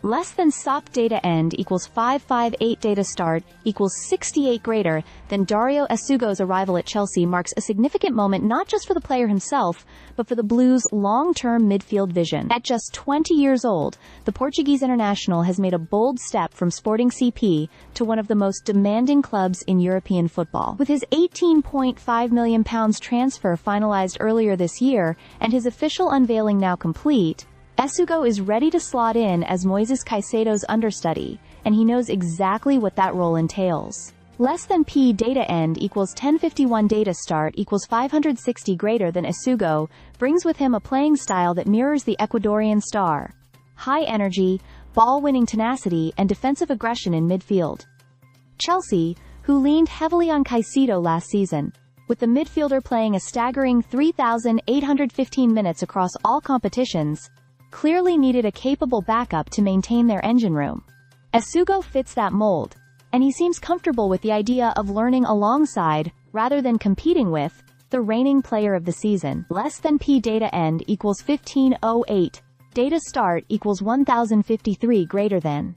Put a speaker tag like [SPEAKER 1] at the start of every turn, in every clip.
[SPEAKER 1] Less than SOP data end equals 558 data start equals 68 greater than Dario Essugo's arrival at Chelsea marks a significant moment not just for the player himself, but for the Blues' long-term midfield vision. At just 20 years old, the Portuguese international has made a bold step from Sporting CP to one of the most demanding clubs in European football. With his £18.5 million transfer finalized earlier this year and his official unveiling now complete, Essugo is ready to slot in as Moises Caicedo's understudy, and he knows exactly what that role entails. Less than P data end equals 1051 data start equals 560 greater than Essugo brings with him a playing style that mirrors the Ecuadorian star. High energy, ball-winning tenacity, and defensive aggression in midfield. Chelsea, who leaned heavily on Caicedo last season, with the midfielder playing a staggering 3,815 minutes across all competitions, clearly needed a capable backup to maintain their engine room. Essugo fits that mold, and he seems comfortable with the idea of learning alongside, rather than competing with, the reigning player of the season. Less than P data end equals 1508, data start equals 1053 greater than.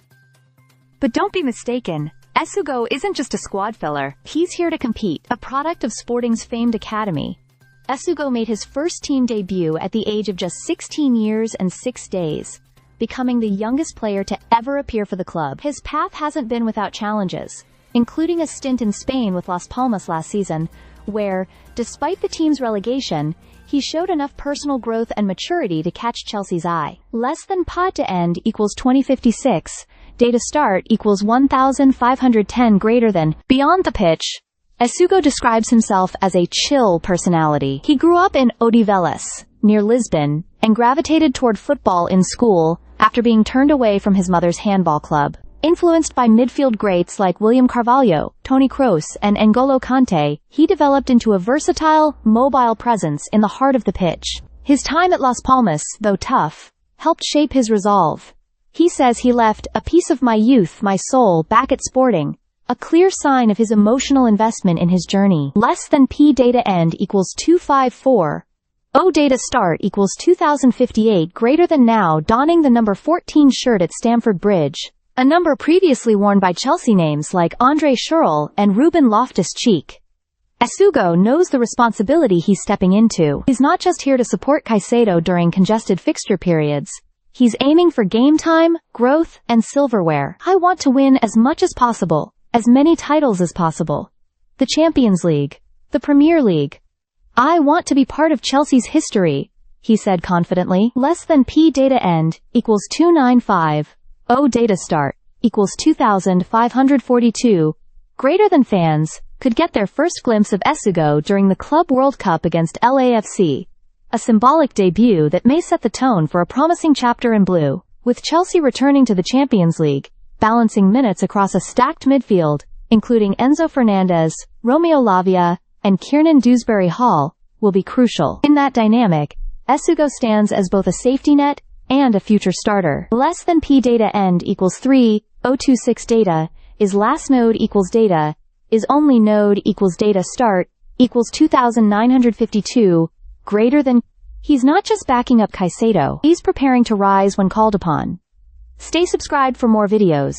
[SPEAKER 1] But don't be mistaken, Essugo isn't just a squad filler, he's here to compete. A product of Sporting's famed academy, Essugo made his first team debut at the age of just 16 years and 6 days, becoming the youngest player to ever appear for the club. His path hasn't been without challenges, including a stint in Spain with Las Palmas last season, where, despite the team's relegation, he showed enough personal growth and maturity to catch Chelsea's eye. Less than POD to end equals 2056, data start equals 1510 greater than. Beyond the pitch, Essugo describes himself as a chill personality. He grew up in Odivelas, near Lisbon, and gravitated toward football in school after being turned away from his mother's handball club. Influenced by midfield greats like William Carvalho, Toni Kroos, and N'Golo Kanté, he developed into a versatile, mobile presence in the heart of the pitch. His time at Las Palmas, though tough, helped shape his resolve. He says he left a piece of my youth, my soul, back at Sporting, a clear sign of his emotional investment in his journey. Less than P data end equals 254. O data start equals 2058 greater than now donning the number 14 shirt at Stamford Bridge, a number previously worn by Chelsea names like Andre Schürrle and Ruben Loftus-Cheek. Essugo knows the responsibility he's stepping into. He's not just here to support Caicedo during congested fixture periods. He's aiming for game time, growth, and silverware. I want to win as much as possible, as many titles as possible. The Champions League, the Premier League. I want to be part of Chelsea's history, he said confidently. Less than P data end equals 295. O data start equals 2542. Greater than fans could get their first glimpse of Essugo during the Club World Cup against LAFC, a symbolic debut that may set the tone for a promising chapter in blue. With Chelsea returning to the Champions League, balancing minutes across a stacked midfield, including Enzo Fernandez, Romeo Lavia, and Kiernan Dewsbury-Hall, will be crucial. In that dynamic, Essugo stands as both a safety net and a future starter. Less than P data end equals 3026 data, is last node equals data, is only node equals data start, equals 2952, greater than. He's not just backing up Caicedo, he's preparing to rise when called upon. Stay subscribed for more videos.